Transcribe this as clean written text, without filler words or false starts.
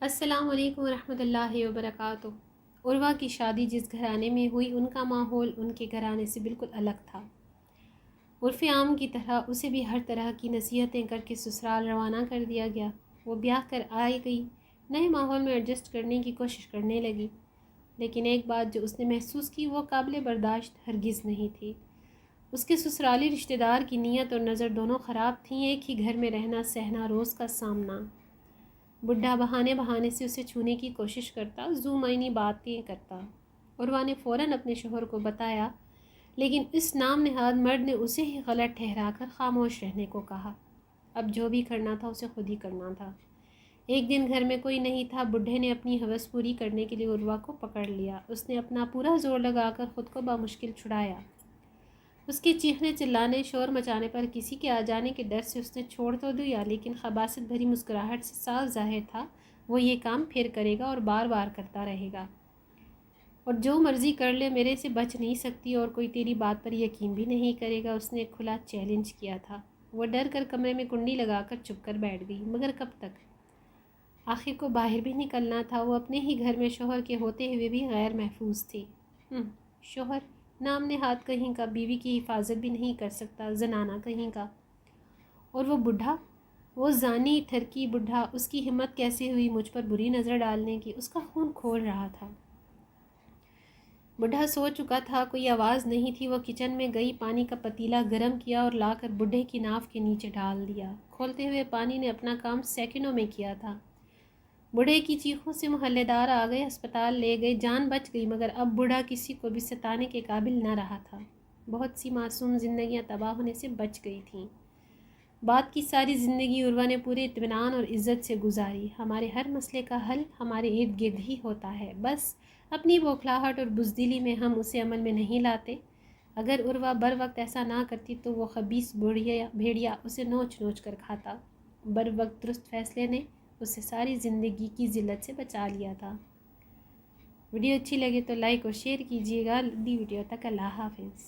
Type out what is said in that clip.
السلام علیکم ورحمۃ اللہ وبرکاتہ۔ عروہ کی شادی جس گھرانے میں ہوئی ان کا ماحول ان کے گھرانے سے بالکل الگ تھا۔ عرف عام کی طرح اسے بھی ہر طرح کی نصیحتیں کر کے سسرال روانہ کر دیا گیا۔ وہ بیاہ کر آئی گئی، نئے ماحول میں ایڈجسٹ کرنے کی کوشش کرنے لگی، لیکن ایک بات جو اس نے محسوس کی وہ قابل برداشت ہرگز نہیں تھی۔ اس کے سسرالی رشتہ دار کی نیت اور نظر دونوں خراب تھیں۔ ایک ہی گھر میں رہنا سہنا روز کا سامنا۔ بڈھا بہانے سے اسے چھونے کی کوشش کرتا، زو معنی باتیں کرتا۔ عروہ نے فوراً اپنے شوہر کو بتایا، لیکن اس نام نہاد مرد نے اسے ہی غلط ٹھہرا کر خاموش رہنے کو کہا۔ اب جو بھی کرنا تھا اسے خود ہی کرنا تھا۔ ایک دن گھر میں کوئی نہیں تھا، بڈھے نے اپنی ہوس پوری کرنے کے لیے عروہ کو پکڑ لیا۔ اس نے اپنا پورا زور لگا کر خود کو بامشکل چھڑایا۔ اس کے چیخنے چلانے شور مچانے پر کسی کے آ جانے کے ڈر سے اس نے چھوڑ تو دیا، لیکن خباثت بھری مسکراہٹ سے صاف ظاہر تھا وہ یہ کام پھر کرے گا اور بار بار کرتا رہے گا، اور جو مرضی کر لے میرے سے بچ نہیں سکتی اور کوئی تیری بات پر یقین بھی نہیں کرے گا۔ اس نے کھلا چیلنج کیا تھا۔ وہ ڈر کر کمرے میں کنڈی لگا کر چپ کر بیٹھ گئی، مگر کب تک؟ آخر کو باہر بھی نکلنا تھا۔ وہ اپنے ہی گھر میں شوہر کے ہوتے ہوئے بھی غیر محفوظ تھی۔ شوہر نام نہاد کہیں کا، بیوی کی حفاظت بھی نہیں کر سکتا، زنانہ کہیں کا۔ اور وہ بڈھا، وہ زانی ٹھرکی بڈھا، اس کی ہمت کیسے ہوئی مجھ پر بری نظر ڈالنے کی؟ اس کا خون کھول رہا تھا۔ بڈھا سو چکا تھا، کوئی آواز نہیں تھی۔ وہ کچن میں گئی، پانی کا پتیلا گرم کیا اور لا کر بڈھے کی ناف کے نیچے ڈال دیا۔ کھولتے ہوئے پانی نے اپنا کام سیکنڈوں میں کیا تھا۔ بوڑھے کی چیخوں سے محلے دار آ گئے، ہسپتال لے گئے، جان بچ گئی، مگر اب بوڑھا کسی کو بھی ستانے کے قابل نہ رہا تھا۔ بہت سی معصوم زندگیاں تباہ ہونے سے بچ گئی تھیں۔ بعد کی ساری زندگی عروہ نے پورے اطمینان اور عزت سے گزاری۔ ہمارے ہر مسئلے کا حل ہمارے ارد گرد ہی ہوتا ہے، بس اپنی بوکھلاہٹ اور بزدلی میں ہم اسے عمل میں نہیں لاتے۔ اگر عروہ بر وقت ایسا نہ کرتی تو وہ خبیث بھیڑیا اسے نوچ نوچ کر کھاتا۔ بر وقت درست فیصلے نے اسے ساری زندگی کی ذلت سے بچا لیا تھا۔ ویڈیو اچھی لگے تو لائک اور شیئر کیجیے گا۔ اگلی ویڈیو تک اللہ حافظ۔